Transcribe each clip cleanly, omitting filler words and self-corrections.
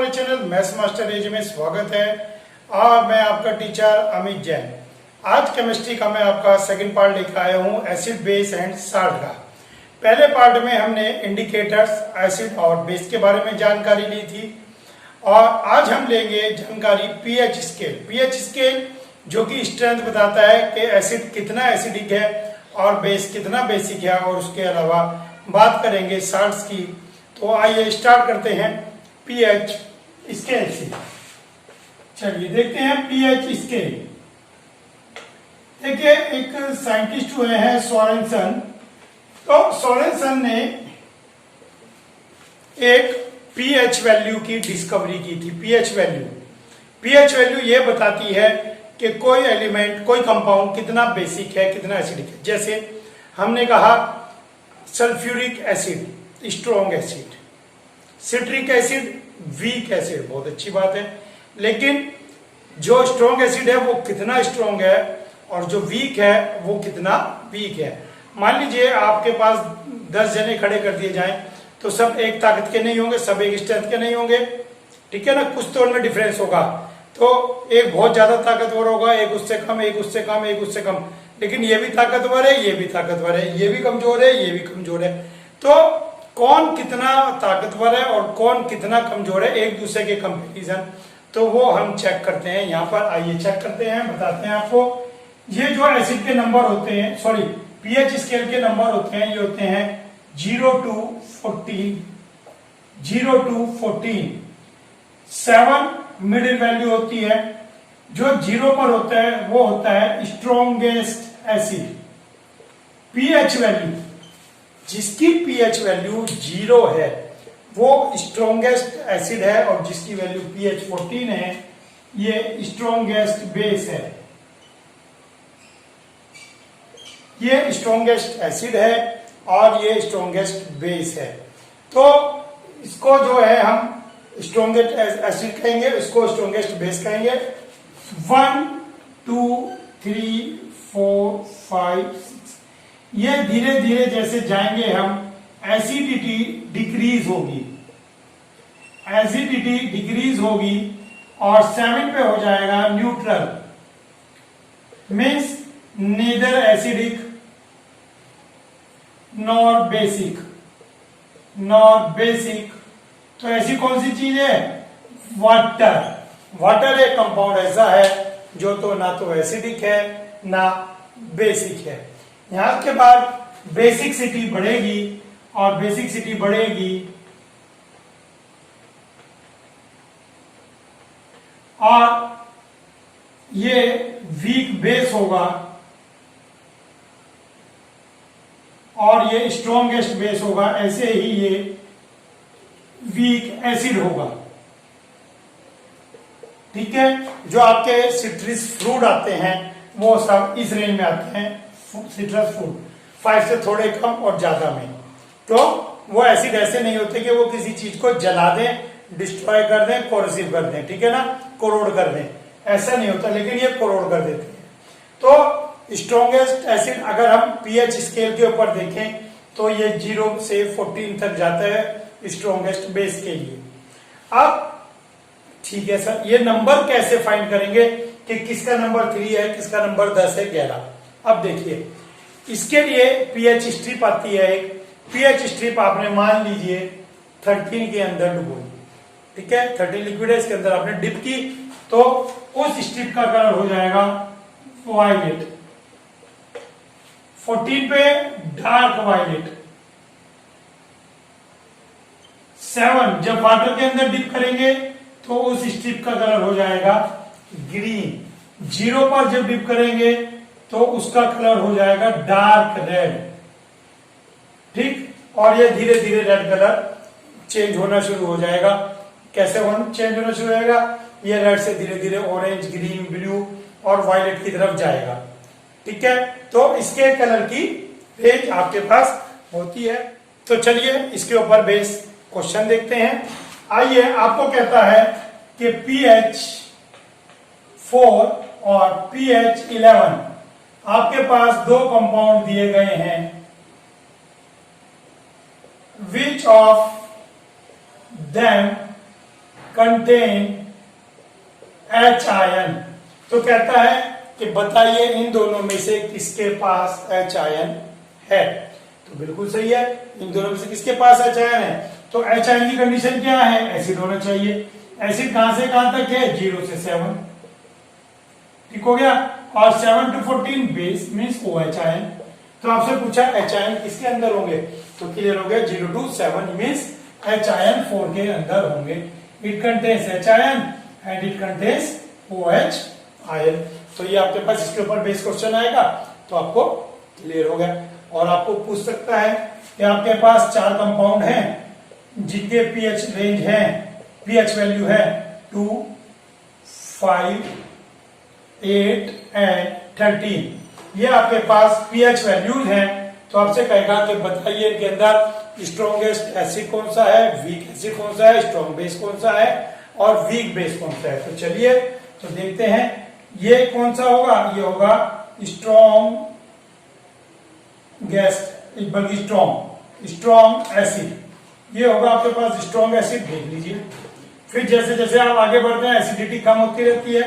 हमारे channel maths master as में स्वागत है और मैं आपका टीचर अमित जैन। आज केमिस्ट्री का मैं आपका सेकंड पार्ट लेकर आया हूँ एसिड बेस एंड साल्ट का। पहले पार्ट में हमने इंडिकेटर्स एसिड और बेस के बारे में जानकारी ली थी और आज हम लेंगे जानकारी पीएच स्केल। पीएच स्केल जो कि स्ट्रेंथ बताता है कि एसिड कितना एसिडिक है और बेस कितना बेसिक है, और उसके अलावा बात करेंगे साल्ट्स की। तो आइए स्टार्ट करते हैं पीएच स्केल से। चलिए देखते हैं पीएच स्केल। देखिए एक साइंटिस्ट हुए हैं सोरेनसन। तो सोरेनसन ने एक पीएच वैल्यू की डिस्कवरी की थी। पीएच वैल्यू ये बताती है कि कोई एलिमेंट, कोई कंपाउंड कितना बेसिक है, कितना एसिडिक है। जैसे हमने कहा sulphuric acid strong acid, citric acid weak acid, बहुत अच्छी बात है। लेकिन जो स्ट्रॉन्ग एसिड है वो कितना स्ट्रॉन्ग है और जो वीक है वो कितना वीक है। मान लीजिए आपके पास 10 जने खड़े कर दिए जाएं तो सब एक ताकत के नहीं होंगे, सब एक स्ट्रेंथ के नहीं होंगे, ठीक है ना। कुछ तो उनमें डिफरेंस होगा। तो एक बहुत ज्यादा ताकतवर होगा, एक उससे कम, एक उससे कम, एक उससे कम। लेकिन ये भी ताकतवर है, ये भी ताकतवर है, ये भी कमजोर है, ये भी कमजोर है। तो कौन कितना ताकतवर है और कौन कितना कमजोर है एक दूसरे के कंपैरिजन, तो वो हम चेक करते हैं यहाँ पर। आइए चेक करते हैं, बताते हैं आपको। ये जो एसिड के नंबर होते हैं, सॉरी पीएच स्केल के नंबर होते हैं, ये होते हैं 0 to 14, 0 to 14। 7 मिडिल वैल्यू होती है। जो 0 पर होता है वो होता है स्ट्रॉन्गेस्ट एसिड। पीएच वैल्यू, जिसकी पीएच वैल्यू 0 है वो स्ट्रॉन्गेस्ट एसिड है, और जिसकी वैल्यू पीएच 14 है ये स्ट्रॉन्गेस्ट बेस है। ये स्ट्रॉन्गेस्ट एसिड है और ये स्ट्रॉन्गेस्ट बेस है। तो इसको जो है हम स्ट्रॉन्गेस्ट एसिड कहेंगे, इसको स्ट्रॉन्गेस्ट बेस कहेंगे। 1 2 3 4 5 6, ये धीरे धीरे जैसे जाएंगे हम, एसिडिटी डिक्रीज होगी, एसिडिटी डिक्रीज होगी और 7 पे हो जाएगा neutral, means neither acidic nor basic, तो ऐसी कौन सी चीज है? वाटर एक कंपाउंड ऐसा है जो तो ना तो एसिडिक है ना बेसिक है। यहां के बाद बेसिकसिटी बढ़ेगी और बेसिकसिटी बढ़ेगी और ये वीक बेस होगा और ये स्ट्रॉन्गेस्ट बेस होगा। ऐसे ही ये वीक एसिड होगा, ठीक है। जो आपके सिट्रस फ्रूट आते हैं वो सब इस रेंज में आते हैं, सिट्रस फ्रूट 5 से थोड़े कम और ज्यादा में। तो वो एसिड ऐसे नहीं होते कि वो किसी चीज को जला दें, डिस्ट्रॉय कर दें, कोरोसिव कर दें, ठीक है ना, कोरोड कर दें, ऐसा नहीं होता। लेकिन ये कोरोड कर देते हैं। तो स्ट्रॉन्गेस्ट एसिड अगर हम पीएच स्केल के ऊपर देखें तो ये 0 से 14 तक जाता है स्ट्रॉन्गेस्ट बेस के लिए। अब ठीक है सर, ये नंबर कैसे फाइंड करेंगे कि किसका नंबर 3 है, किसका नंबर 10 है, 11? अब देखिए इसके लिए पीएच स्ट्रिप आती है एक। पीएच स्ट्रिप आपने मान लीजिए 13 के अंदर डुबोई, ठीक है। 13 लिक्विड है, इसके अंदर आपने डिप की तो उस स्ट्रिप का कलर हो जाएगा वायलेट। 14 पे डार्क वायलेट। 7 जब वाटर के अंदर डिप करेंगे तो उस स्ट्रिप का कलर हो जाएगा ग्रीन। 0 पर जब डिप करेंगे तो उसका कलर हो जाएगा डार्क रेड, ठीक। और ये धीरे धीरे रेड कलर चेंज होना शुरू हो जाएगा। कैसे चेंज होना शुरू हो जाएगा? ये रेड से धीरे धीरे ऑरेंज, ग्रीन, ब्लू और वायलेट की तरफ जाएगा, ठीक है। तो इसके कलर की रेंज आपके पास होती है। तो चलिए इसके ऊपर बेस क्वेश्चन देखते हैं। आइए, आपको कहता है कि pH 4 और pH 11 आपके पास दो कंपाउंड दिए गए हैं। Which of them contain H ion. तो कहता है कि बताइए इन दोनों में से किसके पास H आयन है। तो बिल्कुल सही है, इन दोनों में से किसके पास H आयन है। तो H आयन की कंडीशन क्या है, एसिड होना चाहिए। एसिड कहां से कहां तक है, 0 से 7, ठीक हो गया। और 7 to 14 base means OH ion. तो आपसे पूछा H आयन किसके अंदर होंगे, तो क्लियर हो गया 0 to 7 मींस H आयन 4 के अंदर होंगे। It contains H ion and it contains OH ion. तो ये आपके पास इसके ऊपर बेस क्वेश्चन आएगा तो आपको क्लियर हो गया। और आपको पूछ सकता है कि आपके पास 4 कंपाउंड हैं जिनके पीएच रेंज है, पीएच वैल्यू है 2, 5, 8 एंड 13। ये आपके पास पीएच वैल्यूज हैं। तो आपसे कहेगा कि बताइए इनके अंदर स्ट्रॉन्गेस्ट एसिड कौन सा है, वीक एसिड कौन सा है, स्ट्रॉन्ग बेस कौन सा है और वीक बेस कौन सा है। तो चलिए तो देखते हैं ये कौन सा होगा, ये होगा स्ट्रॉन्ग गैस, बल्कि स्ट्रॉन्ग एसिड। ये होगा आपके पास स्ट्रॉन्ग एसिड, देख लीजिए। फिर जैसे जैसे आप आगे बढ़ते हैं एसिडिटी कम होती रहती है,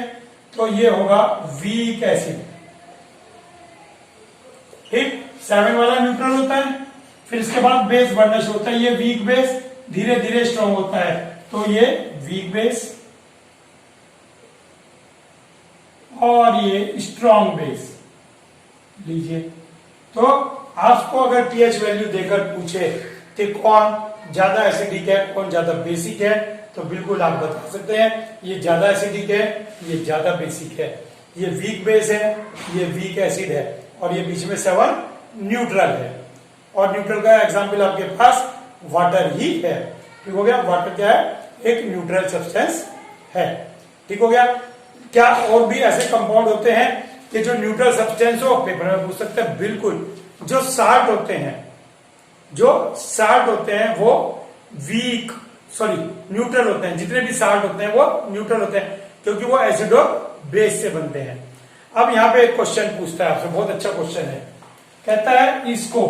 तो ये होगा वीक एसिड। ठीक, 7 वाला न्यूट्रल होता है, फिर इसके बाद बेस बढ़ना शुरू होता है, ये वीक बेस धीरे धीरे स्ट्रॉन्ग होता है, तो ये वीक बेस और ये स्ट्रॉन्ग बेस लीजिए। तो आपको अगर पीएच वैल्यू देकर पूछे कि कौन ज्यादा एसिडिक है कौन ज्यादा बेसिक है, तो बिल्कुल आप बता सकते हैं ये ज्यादा एसिडिक है, ये ज्यादा बेसिक है, ये वीक बेस है, ये वीक एसिड है, और ये बीच में 7 न्यूट्रल है। और न्यूट्रल का एग्जाम्पल आपके पास वाटर ही है। ठीक हो गया, वाटर क्या है, एक न्यूट्रल सब्सटेंस है। ठीक हो गया। क्या और भी ऐसे कंपाउंड होते हैं कि जो न्यूट्रल सब्सटेंस हो, पेपर में पूछ सकते हैं। बिल्कुल, जो साल्ट होते हैं वो वीक न्यूट्रल होते हैं। जितने भी साल्ट होते हैं वो न्यूट्रल होते हैं क्योंकि वो एसिड और बेस से बनते हैं। अब यहां पे एक क्वेश्चन पूछता है आपसे, बहुत अच्छा क्वेश्चन है। कहता है इसको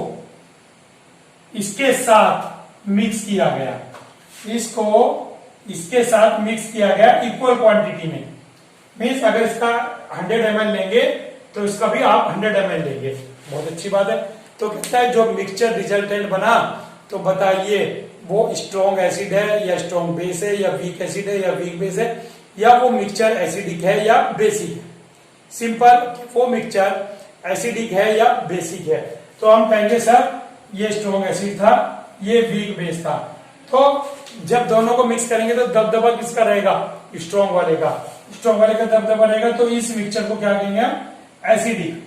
इसके साथ मिक्स किया गया, इसको इसके साथ मिक्स किया गया इक्वल क्वांटिटी में। मीन्स अगर इसका 100 ml लेंगे तो इसका भी आप 100 ml लेंगे। बहुत अच्छी बात है। तो कहता है जो मिक्सचर रिजल्टेंट बना, तो बताइए वो स्ट्रॉन्ग एसिड है या स्ट्रॉन्ग बेस है या वीक एसिड है या वीक बेस है, या वो मिक्सचर एसिडिक है या बेसिक है। सिंपल, वो मिक्सचर एसिडिक है या बेसिक है। तो हम कहेंगे सर ये स्ट्रॉन्ग एसिड था, ये वीक बेस था। तो जब दोनों को मिक्स करेंगे तो दबदबा किसका रहेगा, स्ट्रॉन्ग वाले का। स्ट्रॉन्ग वाले का दबदबा रहेगा, तो इस मिक्सचर को क्या कहेंगे हम, एसिडिक।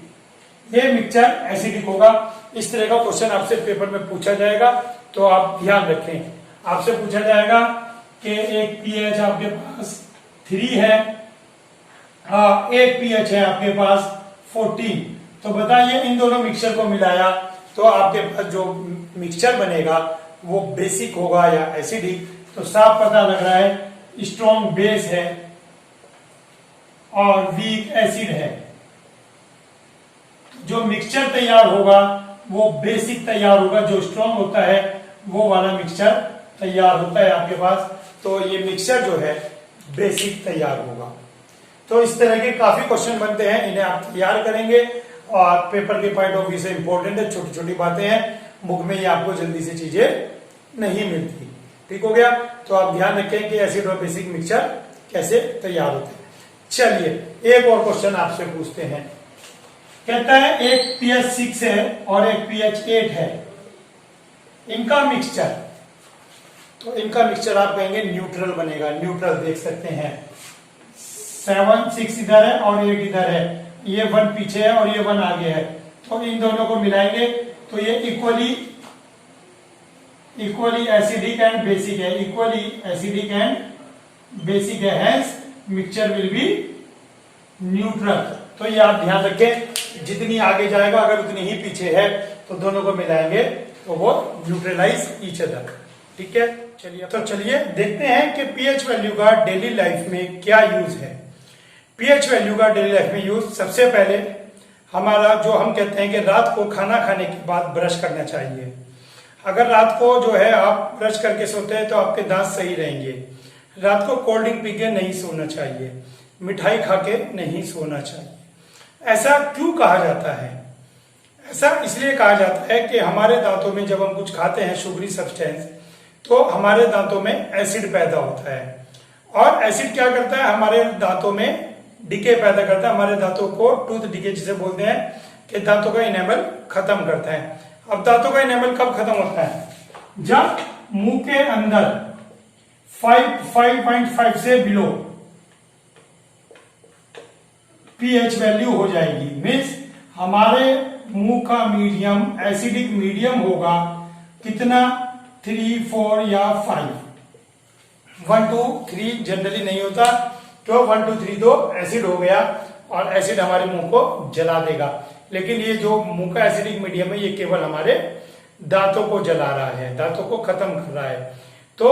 ये मिक्सचर एसिडिक होगा। इस तरह का क्वेश्चन आपसे पेपर में पूछा जाएगा, तो आप ध्यान रखें। आपसे पूछा जाएगा कि एक पीएच आपके पास 3 है, एक पीएच है आपके पास 14। तो बताइए इन दोनों मिक्सचर को मिलाया तो आपके पास जो मिक्सचर बनेगा वो बेसिक होगा या एसिडिक। तो साफ पता लग रहा है स्ट्रॉन्ग बेस है और वीक एसिड है। जो मिक्सचर तैयार होगा वो बेसिक तैयार होगा, जो स्ट्रॉन्ग होता है वो वाला मिक्सचर तैयार होता है आपके पास। तो ये मिक्सचर जो है बेसिक तैयार होगा। तो इस तरह के काफी क्वेश्चन बनते हैं, इन्हें आप तैयार करेंगे और पेपर के पॉइंट ऑफ व्यू से इंपॉर्टेंट है। छोटी छोटी बातें हैं, बुक में ये आपको जल्दी से चीजें नहीं मिलती। ठीक हो गया। तो आप ध्यान रखें कि एसिड और बेसिक मिक्सचर कैसे तैयार होते हैं। चलिए एक और क्वेश्चन आपसे पूछते हैं। कहता है एक पीएच 6 है और एक पीएच 8 है, इनका मिक्सचर, तो इनका मिक्सचर आप कहेंगे न्यूट्रल बनेगा। न्यूट्रल देख सकते हैं, 7, 6 इधर है और 8 इधर है, ये 1 पीछे है और ये 1 आगे है। तो इन दोनों को मिलाएंगे तो ये इक्वली एसिडिक एंड बेसिक है, इक्वली एसिडिक एंड बेसिक है, hence mixture will be neutral. तो ये आप ध्यान रखें, जितनी आगे जाएगा अगर उतनी ही पीछे है तो दोनों को मिलाएंगे तो वो न्यूट्रलाइज ईच अदर। ठीक है। चलिए देखते हैं कि पीएच वैल्यू का डेली लाइफ में क्या यूज है। पीएच वैल्यू का डेली लाइफ में यूज, सबसे पहले हमारा जो हम कहते हैं कि रात को खाना खाने के बाद ब्रश करना चाहिए। अगर रात को जो है आप ब्रश करके सोते हैं तो आपके दांत सही रहेंगे। रात को कोल्ड ड्रिंक पी के नहीं सोना चाहिए, मिठाई खा के नहीं सोना चाहिए। ऐसा क्यों कहा जाता है? ऐसा इसलिए कहा जाता है कि हमारे दांतों में जब हम कुछ खाते हैं शुगरी सब्सटेंस, तो हमारे दांतों में एसिड पैदा होता है, और एसिड क्या करता है, हमारे दांतों में डिके पैदा करता है, हमारे दांतों को टूथ डिके जिसे बोलते हैं, कि दांतों का इनेमल खत्म करता है। अब दांतों का इनेमल कब खत्म होता है? जब मुंह के अंदर 5.5 से बिलो पीएच वैल्यू हो जाएगी, मीन्स हमारे मुंह का मीडियम एसिडिक मीडियम होगा कितना, 3, 4 या 5। 1, 2, 3 जनरली नहीं होता, तो 1, 2, 3 तो एसिड हो गया और एसिड हमारे मुंह को जला देगा। लेकिन ये जो मुंह का एसिडिक मीडियम है, ये केवल हमारे दांतों को जला रहा है, दांतों को खत्म कर रहा है। तो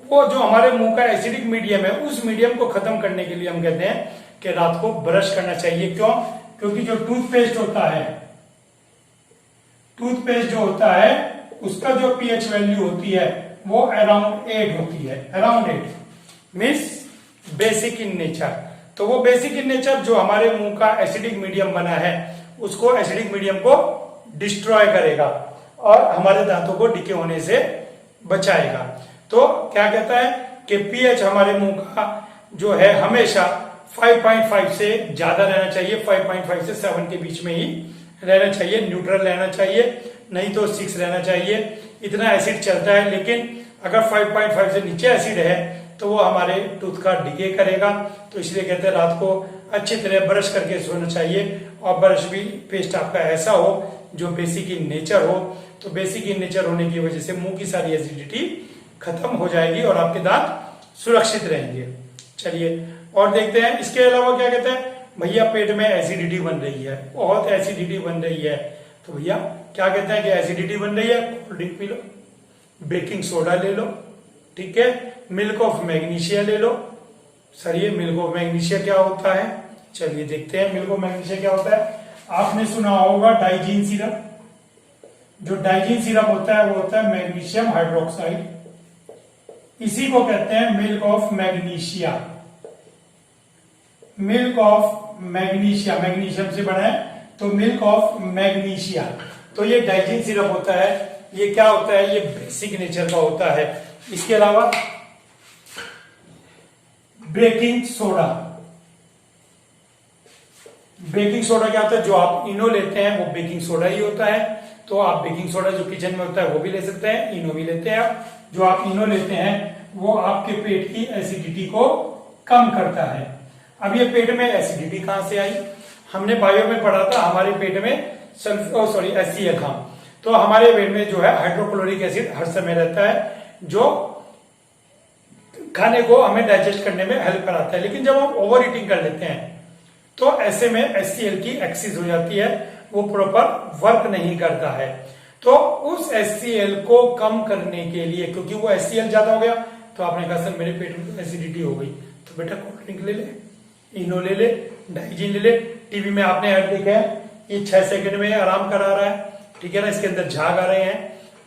वो जो हमारे मुंह का एसिडिक मीडियम है, उस मीडियम को खत्म करने के लिए हम कहते हैं कि रात को ब्रश करना चाहिए। क्यों? क्योंकि जो टूथपेस्ट होता है, टूथपेस्ट जो होता है उसका जो पीएच वैल्यू होती है वो अराउंड 8 होती है, around 8 means basic in nature. तो वो बेसिक इन नेचर जो हमारे मुंह का एसिडिक मीडियम बना है, उसको एसिडिक मीडियम को डिस्ट्रॉय करेगा और हमारे दांतों को डिके होने से बचाएगा। तो क्या कहता है कि पीएच हमारे मुंह का जो है हमेशा 5.5 से ज्यादा रहना चाहिए, 5.5 से 7 के बीच में ही रहना चाहिए, न्यूट्रल रहना चाहिए, नहीं तो 6 रहना चाहिए। इतना एसिड चलता है, लेकिन अगर 5.5 से नीचे एसिड है तो वो हमारे टूथ का डिके करेगा। तो इसलिए कहते हैं रात को अच्छी तरह ब्रश करके सोना चाहिए, और ब्रश भी पेस्ट आपका ऐसा हो जो बेसिक इन नेचर हो। तो बेसिक इन नेचर होने की वजह से मुंह की सारी एसिडिटी खत्म हो जाएगी और आपके दांत सुरक्षित रहेंगे। चलिए और देखते हैं इसके अलावा क्या कहते हैं। भैया पेट में एसिडिटी बन रही है, बहुत एसिडिटी बन रही है, तो भैया क्या कहते हैं कि एसिडिटी बन रही है, cold drink P low, baking soda ले लो, ठीक है, मिल्क ऑफ मैग्नीशिया ले लो। सर ये मिल्क ऑफ मैग्नीशिया क्या होता है? चलिए देखते हैं मिल्क ऑफ मैग्नीशिया क्या होता है। आपने सुना होगा डाइजीन सिरप। जो डाइजीन सिरप होता है वो होता है मैग्नीशियम हाइड्रोक्साइड, इसी को कहते हैं milk of magnesia. Milk of magnesia, magnesium से बना है तो मिल्क ऑफ मैग्नीशिया। तो ये डाइजीन सिरप होता है, ये क्या होता है, ये बेसिक नेचर का होता है। इसके अलावा बेकिंग सोडा, बेकिंग सोडा क्या होता है, जो आप इनो लेते हैं वो बेकिंग सोडा ही होता है। तो आप बेकिंग सोडा जो किचन में होता है वो भी ले सकते हैं, इनो भी लेते हैं आप। जो आप इनो लेते हैं वो आपके पेट की एसिडिटी को कम करता है। अब ये पेट में एसिडिटी कहां से आई? हमने बायो में पढ़ा था हमारे पेट में HCl था। तो हमारे पेट में जो है हाइड्रोक्लोरिक एसिड हर समय रहता है, जो खाने को हमें डाइजेस्ट करने में हेल्प कराता है। लेकिन जब हम ओवर ईटिंग कर लेते हैं तो ऐसे में HCl की एक्सिस हो जाती है, वो प्रॉपर वर्क नहीं करता है। तो उस HCl को कम करने के लिए, क्योंकि वो HCl ज्यादा हो गया, तो आपने कहा सर मेरे पेट में एसिडिटी हो गई, तो बेटा कोल्ड ड्रिंक ले ले, इनो ले ले, डाइजीन ले ले। टीवी में आपने ऐड देखा है, ये 6 सेकंड में आराम करा रहा है, ठीक है ना, इसके अंदर झाग आ रहे हैं,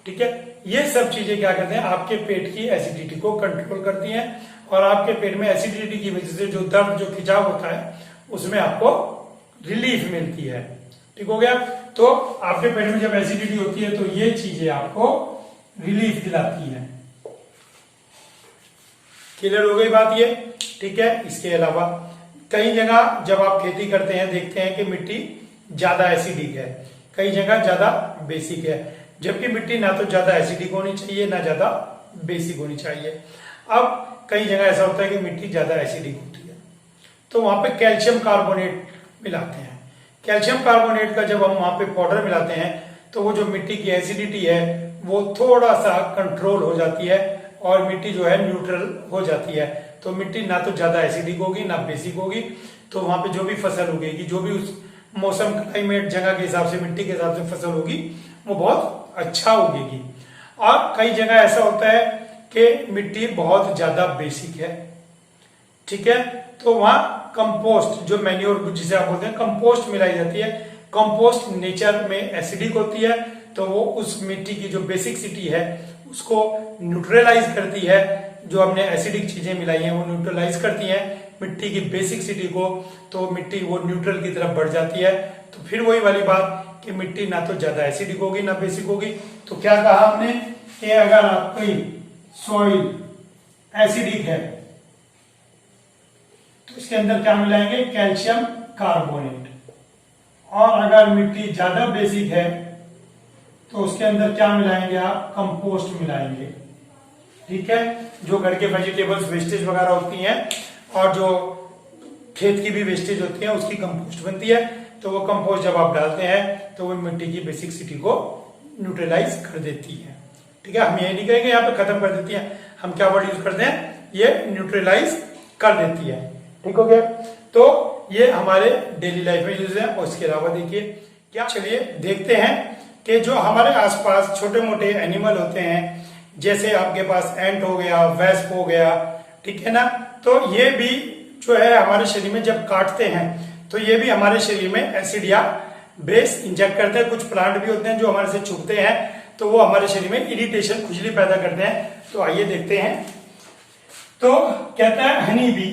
ठीक है। ये सब चीजें क्या करते हैं, आपके पेट की एसिडिटी को कंट्रोल करती हैं, और आपके पेट में एसिडिटी की वजह से जो दर्द, जो खिंचाव होता है, उसमें आपको रिलीफ मिलती है। ठीक हो गया। तो आपके पेट में जब एसिडिटी होती है तो ये चीजें आपको रिलीफ दिलाती है। क्लियर हो गई बात ये, ठीक है। इसके अलावा कई जगह जब आप खेती करते हैं देखते हैं कि मिट्टी ज्यादा एसिडिक है, कई जगह ज्यादा बेसिक है, जबकि मिट्टी ना तो ज्यादा एसिडिक होनी चाहिए ना ज्यादा बेसिक होनी चाहिए। अब कई जगह ऐसा होता है कि मिट्टी ज्यादा एसिडिक होती है, तो वहां पे कैल्शियम कार्बोनेट मिलाते हैं। कैल्शियम कार्बोनेट का जब हम वहां पे पाउडर मिलाते हैं तो वो जो मिट्टी की एसिडिटी है वो थोड़ा सा कंट्रोल हो जाती है और मिट्टी जो है न्यूट्रल हो जाती है। तो मिट्टी ना तो ज्यादा एसिडिक होगी ना बेसिक होगी, तो वहां पे जो भी फसल उगेगी, जो भी उस मौसम, क्लाइमेट, जगह के हिसाब से, मिट्टी के हिसाब से फसल होगी, वो बहुत अच्छा उगेगी। और कई जगह ऐसा होता है कि मिट्टी बहुत ज्यादा बेसिक है, ठीक है, तो वहां कंपोस्ट, जो मैन्योर जिसे आप बोलते हैं, कंपोस्ट मिलाई जाती है। कंपोस्ट नेचर में एसिडिक होती है, तो वो उस मिट्टी की जो बेसिक सिटी है उसको न्यूट्रलाइज करती है, जो हमने एसिडिक चीजें मिलाई हैं वो न्यूट्रलाइज करती हैं मिट्टी की बेसिसिटी को, तो मिट्टी वो न्यूट्रल की तरफ बढ़ जाती है। तो फिर वही वाली बात कि मिट्टी ना तो ज्यादा एसिडिक होगी ना बेसिक होगी। तो क्या कहा हमने कि अगर आपकी सॉइल एसिडिक है तो इसके अंदर क्या मिलाएंगे, कैल्शियम कार्बोनेट। और अगर मिट्टी ज्यादा बेसिक है तो उसके अंदर क्या मिलाएंगे आप, कंपोस्ट मिलाएंगे। ठीक है, जो घर के वेजिटेबल्स वेस्टेज वगैरह होती हैं और जो खेत की भी वेस्टेज होती है उसकी कंपोस्ट बनती है, तो वो कंपोस्ट जब आप डालते हैं तो वो मिट्टी की बेसिसिटी को न्यूट्रलाइज कर देती है। ठीक है, हम ये नहीं कहेंगे यहाँ पे खत्म कर देती है, हम क्या वर्ड यूज करते हैं, ये न्यूट्रलाइज कर देती है। ठीक हो गया, तो ये हमारे डेली लाइफ में यूज है। और इसके अलावा देखिए क्या, चलिए देखते हैं कि जो हमारे आसपास छोटे मोटे एनिमल होते हैं, जैसे आपके पास एंट हो गया, वेस्प हो गया, ठीक है ना, तो ये भी जो है हमारे शरीर में जब काटते हैं तो ये भी हमारे शरीर में एसिड या बेस इंजेक्ट करते हैं। कुछ प्लांट भी होते हैं जो हमारे से चुभते हैं तो वो हमारे शरीर में इरिटेशन, खुजली पैदा करते हैं। तो आइए देखते हैं। तो कहता है हनी बी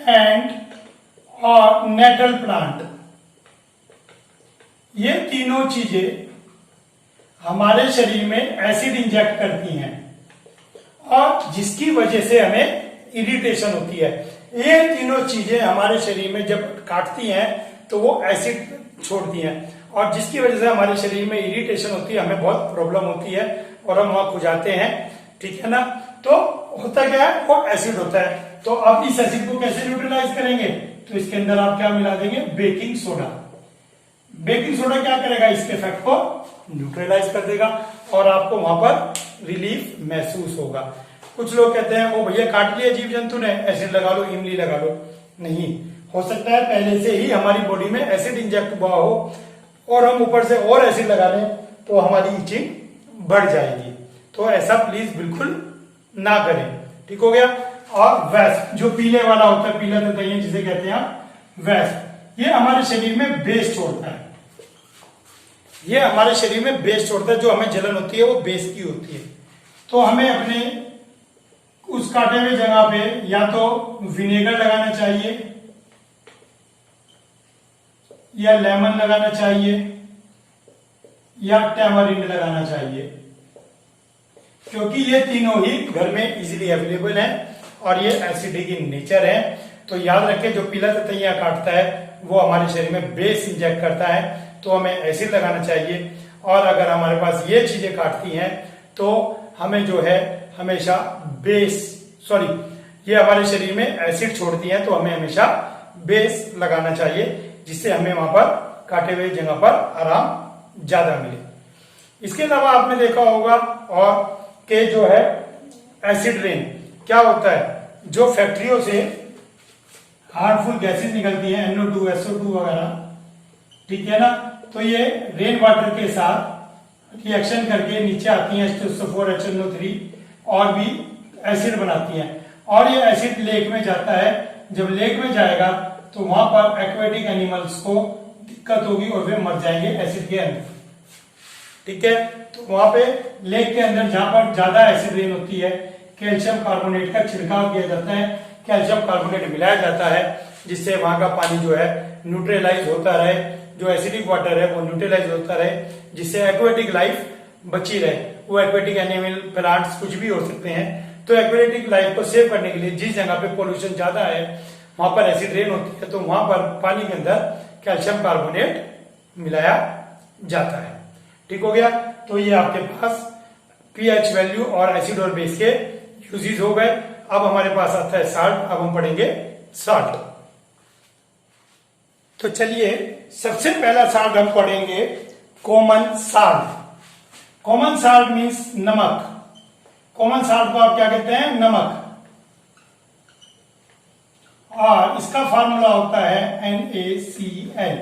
एंड और नेटल प्लांट, ये तीनों चीजें हमारे शरीर में एसिड इंजेक्ट करती हैं और जिसकी वजह से हमें इरिटेशन होती है। ये तीनों चीजें हमारे शरीर में जब काटती हैं तो वो एसिड छोड़ती हैं और जिसकी वजह से हमारे शरीर में इरिटेशन होती है, हमें बहुत प्रॉब्लम होती है और हम वहां खुजाते हैं। ठीक है ना, तो होता क्या है, वो एसिड होता है। तो अब इस एसिड को कैसे न्यूट्रलाइज करेंगे, तो इसके अंदर आप क्या मिला देंगे, बेकिंग सोडा। बेकिंग सोडा क्या करेगा, इसके इफेक्ट को न्यूट्रलाइज कर देगा और आपको वहां पर रिलीफ महसूस होगा। कुछ लोग कहते हैं वो भैया काट लिया जीव जंतु ने, एसिड लगा लो, इमली लगा लो। नहीं, हो सकता है पहले से ही हमारी बॉडी में एसिड इंजेक्ट हुआ हो और हम ऊपर से और एसिड लगा लें तो हमारी इचिंग बढ़ जाएगी। तो ऐसा प्लीज बिल्कुल ना करें। ठीक हो गया। और वेस्प, जो पीले वाला होता है, पीला ततैया जिसे कहते हैं वेस्प, ये हमारे शरीर में बेस छोड़ता है। ये हमारे शरीर में बेस छोड़ता है, जो हमें जलन होती है वो बेस की होती है। तो हमें अपने उस काटे हुए जगह पे या तो विनेगर लगाना चाहिए या लेमन लगाना चाहिए या टैमरिंड लगाना चाहिए, क्योंकि ये तीनों ही घर में इजीली अवेलेबल हैं और ये एसिडिक इन नेचर है। तो याद रखें, जो पीला ततैया काटता है वो हमारे शरीर में बेस इंजेक्ट करता है, तो हमें एसिड लगाना चाहिए। और अगर हमारे पास ये चीजें काटती हैं तो हमें जो है हमेशा ये हमारे शरीर में एसिड छोड़ती हैं, तो हमें हमेशा बेस लगाना चाहिए, जिससे हमें वहां पर काटे हुए जगह पर आराम ज्यादा मिले। इसके अलावा आपने देखा होगा और के जो है एसिड रेन क्या होता है, जो फैक्ट्रियों से हार्मफुल गैसेस निकलती हैं, NO2, SO2 वगैरह, ठीक है ना, तो ये रेन वाटर के साथ रिएक्शन करके नीचे आती हैं H2SO4, HNO3 और भी एसिड बनाती हैं और ये एसिड लेक में जाता है। जब लेक में जाएगा तो वहां पर एक्वेटिक एनिमल्स को दिक्कत होगी और वे मर जाएंगे एसिड के अंदर। ठीक है, तो वहां पे लेक के अंदर जहां पर ज्यादा एसिड रेन होती है, कैल्शियम कार्बोनेट का छिड़काव किया जाता है, कैल्शियम कार्बोनेट मिलाया जाता है, जिससे वहां का पानी जो है न्यूट्रलाइज होता रहे, जो एसिडिक वाटर है वो न्यूट्रलाइज होता रहे, जिससे एक्वेटिक लाइफ बची रहे। वो एक्वेटिक एनिमल, प्लांट्स कुछ भी हो सकते हैं। तो एक्वेटिक लाइफ को सेव करने के लिए जिस जगह पे पोल्यूशन ज्यादा है वहां पर एसिड रेन होती है, तो वहां पर पानी के अंदर कैल्शियम कार्बोनेट मिलाया जाता है। ठीक हो गया। तो ये आपके पास पीएच वैल्यू और एसिड और बेस के यूजेस हो गए। अब हमारे पास आता है साल्ट। अब हम पढ़ेंगे साल्ट। तो चलिए सबसे पहला साल्ट हम पढ़ेंगे common salt. Common salt means नमक। कॉमन साल्ट को आप क्या कहते हैं, नमक। और इसका फार्मूला होता है NaCl।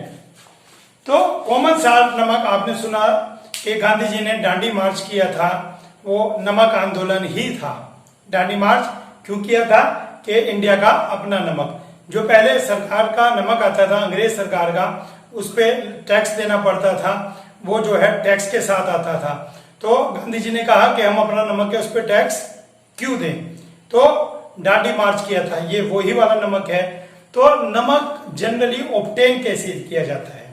तो कॉमन साल्ट नमक, आपने सुना कि गांधी जी ने दांडी मार्च किया था, वो नमक आंदोलन ही था। दांडी मार्च क्यों किया था कि इंडिया का अपना नमक, जो पहले सरकार का नमक आता था, अंग्रेज सरकार का, उस पर टैक्स देना पड़ता था वो जो है टैक्स के साथ आता था। तो गांधी जी ने कहा कि हम अपना नमक है उस पर टैक्स क्यों दें, तो डांडी मार्च किया था। ये वही वाला नमक है। तो नमक जनरली ऑब्टेन कैसे किया जाता है,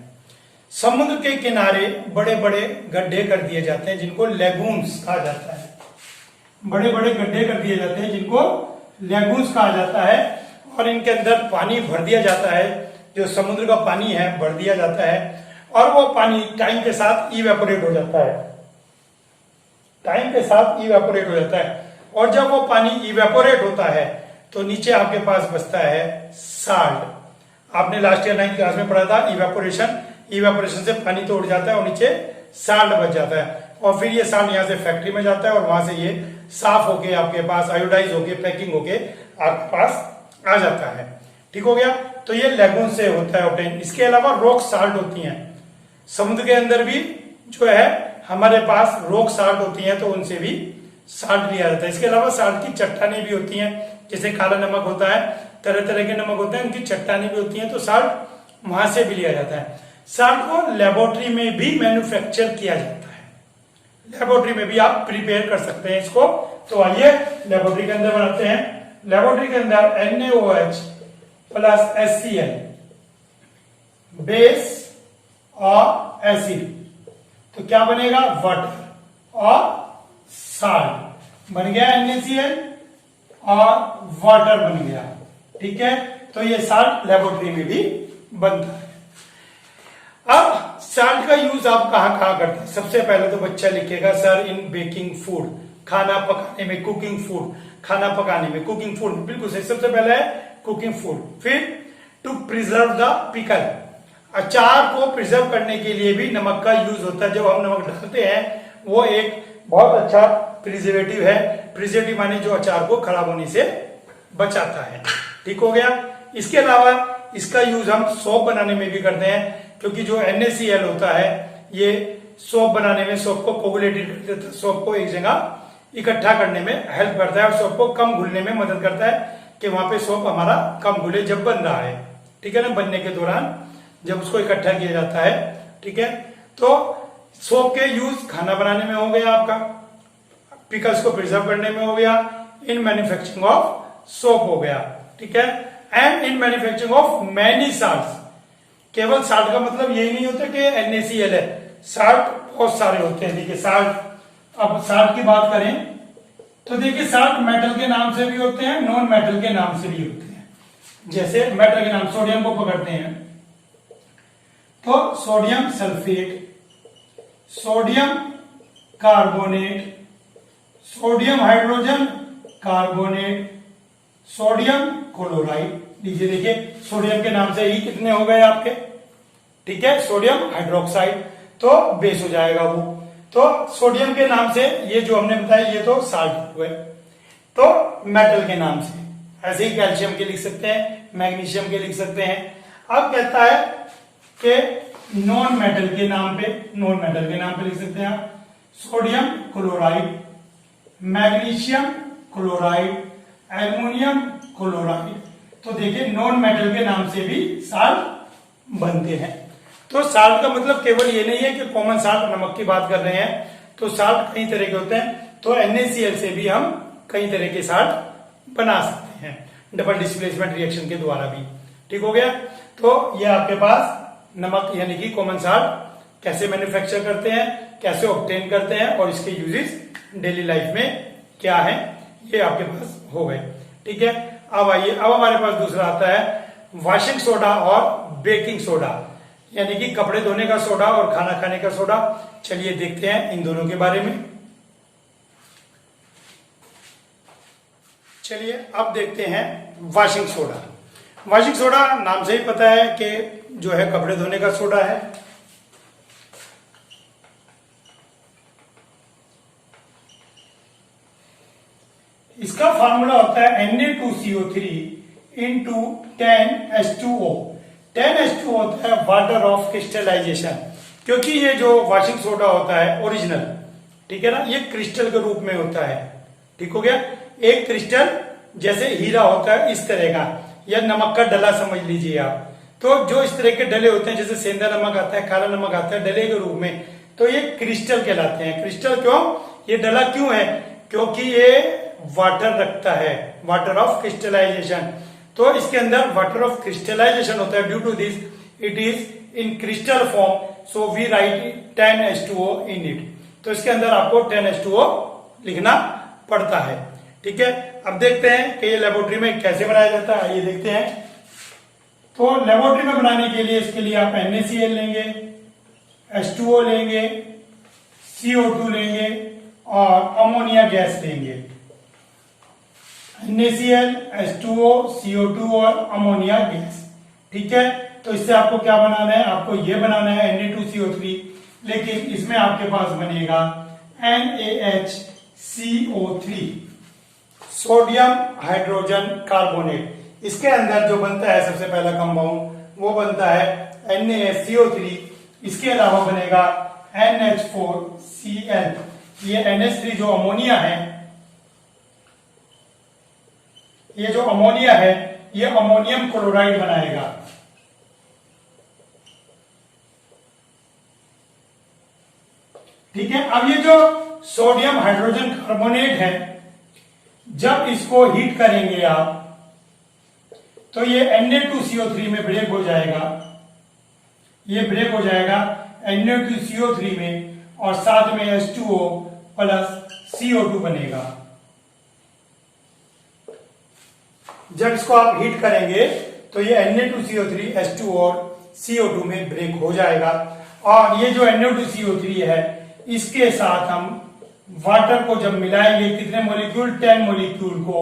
समुद्र के किनारे बड़े बड़े गड्ढे कर दिए जाते हैं जिनको लेगून्स कहा जाता है। बड़े बड़े गड्ढे कर दिए जाते हैं जिनको लेगून्स कहा जाता है, और इनके अंदर पानी भर दिया जाता है, जो समुद्र का पानी है भर दिया जाता है, और वो पानी टाइम के साथ इवेपोरेट हो जाता है, टाइम के साथ इवेपोरेट हो जाता है। और जब वो पानी इवेपोरेट होता है तो नीचे आपके पास बचता है साल्ट। आपने लास्ट ईयर 9th क्लास में पढ़ा था इवेपोरेशन, इवेपोरेशन से पानी तो उड़ जाता है और नीचे साल्ट बच जाता है, और फिर ये साल्ट यहाँ से फैक्ट्री में जाता है और वहां से ये साफ होके आपके पास आयोडाइज होके पैकिंग होके आपके पास आ जाता है। ठीक हो गया। तो ये लेगून से होता है ऑब्टेन। इसके अलावा रॉक साल्ट होती हैं, समुद्र के अंदर भी जो है हमारे पास रॉक साल्ट होती हैं, तो उनसे भी साल्ट लिया जाता है। इसके अलावा साल्ट की चट्टानें भी होती हैं, जैसे काला नमक होता है, तरह तरह के नमक होते हैं, उनकी चट्टानें भी होती हैं, तो साल्ट वहां से भी लिया जाता है। साल्ट को लेबोरेटरी में भी मैन्युफैक्चर किया जाता है, लेबोरेटरी में भी आप प्रिपेयर कर सकते हैं इसको। तो आइए लेबोरेटरी के अंदर बनाते हैं। लेबोरेटरी के अंदर NaOH प्लस HCl बेस और एसिड, तो क्या बनेगा, वाटर और साल्ट बन गया, NaCl और वाटर बन गया। ठीक है, तो ये साल्ट लेबोरेटरी में भी बनता है। अब साल्ट का यूज आप कहां कहां करते हैं? सबसे पहले तो बच्चा लिखेगा सर इन बेकिंग फूड, खाना पकाने में, कुकिंग फूड, खाना पकाने में, कुकिंग फूड, बिल्कुल सही। सबसे पहले है कुकिंग फूड। फिर टू प्रिजर्व द पिकल, अचार को प्रिजर्व करने के लिए भी नमक का यूज होता है। जब हम नमक डालते हैं वो एक बहुत अच्छा प्रिजर्वेटिव है। प्रिजर्वेटिव माने जो अचार को खराब होने से बचाता है। ठीक हो गया। इसके अलावा इसका यूज हम सोप बनाने में भी करते हैं, क्योंकि जो NaCl होता है ये सोप बनाने में, सोप को कोगुलेटेड कर देता है, सोप को एक जगह इकट्ठा करने में हेल्प करता है, और सोप को कम घुलने में मदद करता है कि वहां पे सोप हमारा कम घुले जब बन रहा है। ठीक है ना, बनने के दौरान जब उसको इकट्ठा किया जाता है। ठीक है, तो सोप के यूज खाना बनाने में हो गया, आपका पिकल्स को प्रिजर्व करने में हो गया, इन मैन्युफैक्चरिंग ऑफ सोप हो गया। ठीक है, and in manufacturing of many salts. केवल साल्ट का मतलब यही नहीं होता कि NaCl है, साल्ट बहुत सारे होते हैं। देखिए साल्ट, अब साल्ट की बात करें तो देखिए साल्ट मेटल के नाम से भी होते हैं, नॉन मेटल के नाम से भी होते हैं। जैसे मेटल के नाम, सोडियम को पकड़ते हैं तो sodium sulphate, sodium carbonate, sodium hydrogen carbonate, sodium chloride. लीजिए देखिए सोडियम के नाम से ही कितने हो गए आपके। ठीक है, सोडियम हाइड्रोक्साइड तो बेस हो जाएगा वो। तो सोडियम के नाम से ये जो हमने बताया ये तो साल्ट हुए, तो मेटल के नाम से ऐसे ही कैल्शियम के लिख सकते हैं, मैग्नीशियम के लिख सकते हैं। अब कहता है कि नॉन मेटल के नाम पे, नॉन मेटल के नाम पे लिख सकते हैं आप sodium chloride, magnesium chloride, aluminium chloride. तो देखिए नॉन मेटल के नाम से भी साल्ट बनते हैं। तो साल्ट का मतलब केवल ये नहीं है कि कॉमन साल्ट, नमक की बात कर रहे हैं तो साल्ट कई तरह के होते हैं। तो NaCl से भी हम कई तरह के साल्ट बना सकते हैं डबल डिस्प्लेसमेंट रिएक्शन के द्वारा भी। ठीक हो गया। तो ये आपके पास नमक यानी कि कॉमन साल्ट कैसे मैन्युफैक्चर करते हैं, कैसे ऑब्टेन करते हैं, और इसके यूजेस डेली लाइफ में क्या है, ये आपके पास हो गए। ठीक है, अब आइए, अब हमारे पास दूसरा आता है वॉशिंग सोडा और बेकिंग सोडा, यानी कि कपड़े धोने का सोडा और खाना खाने का सोडा। चलिए देखते हैं इन दोनों के बारे में। चलिए अब देखते हैं वॉशिंग सोडा। वॉशिंग सोडा नाम से ही पता है कि जो है कपड़े धोने का सोडा है। इसका फार्मूला होता है Na2CO3 इंटू 10H2O। 10H2O होता है वाटर ऑफ क्रिस्टलाइजेशन, क्योंकि ये जो वॉशिंग सोडा होता है ओरिजिनल, ठीक है ना, ये क्रिस्टल के रूप में होता है। ठीक हो गया। एक क्रिस्टल जैसे हीरा होता है इस तरह का, या नमक का डला समझ लीजिए आप। तो जो इस तरह के डले होते हैं, जैसे सेंधा नमक आता है, काला नमक आता है, डले के रूप में, तो ये क्रिस्टल कहलाते हैं। क्रिस्टल क्यों, ये डला क्यों है, क्योंकि ये वाटर रखता है, वाटर ऑफ क्रिस्टलाइजेशन। तो इसके अंदर वाटर ऑफ क्रिस्टलाइजेशन होता है। Due to this it is in crystal form, so we write 10H2O in it. तो इसके अंदर आपको 10H2O लिखना पड़ता है। ठीक है, अब देखते हैं कि ये लेबोरेटरी में कैसे बनाया जाता है, आइए देखते हैं। तो लेबोरेटरी में बनाने के लिए इसके लिए आप NaCl लेंगे, H2O लेंगे, CO2 लेंगे और अमोनिया गैस लेंगे। NaCl, H2O, CO2 और अमोनिया गैस। ठीक है, तो इससे आपको क्या बनाना है, आपको ये बनाना है Na2CO3, लेकिन इसमें आपके पास बनेगा NaHCO3, सोडियम हाइड्रोजन कार्बोनेट। इसके अंदर जो बनता है सबसे पहला कंपाउंड वो बनता है NaCO3। इसके अलावा बनेगा NH4Cl। ये NH3 जो अमोनिया है, ये जो अमोनिया है ये अमोनियम क्लोराइड बनाएगा। ठीक है, अब ये जो सोडियम हाइड्रोजन कार्बोनेट है, जब इसको हीट करेंगे आप तो ये Na2CO3 में ब्रेक हो जाएगा, ये ब्रेक हो जाएगा Na2CO3 में और साथ में H2O प्लस CO2 बनेगा। जब इसको आप हीट करेंगे तो ये Na2CO3 H2O और CO2 में ब्रेक हो जाएगा और ये जो Na2CO3 है इसके साथ हम वाटर को जब मिलाएंगे, कितने मॉलिक्यूल, 10 मॉलिक्यूल को,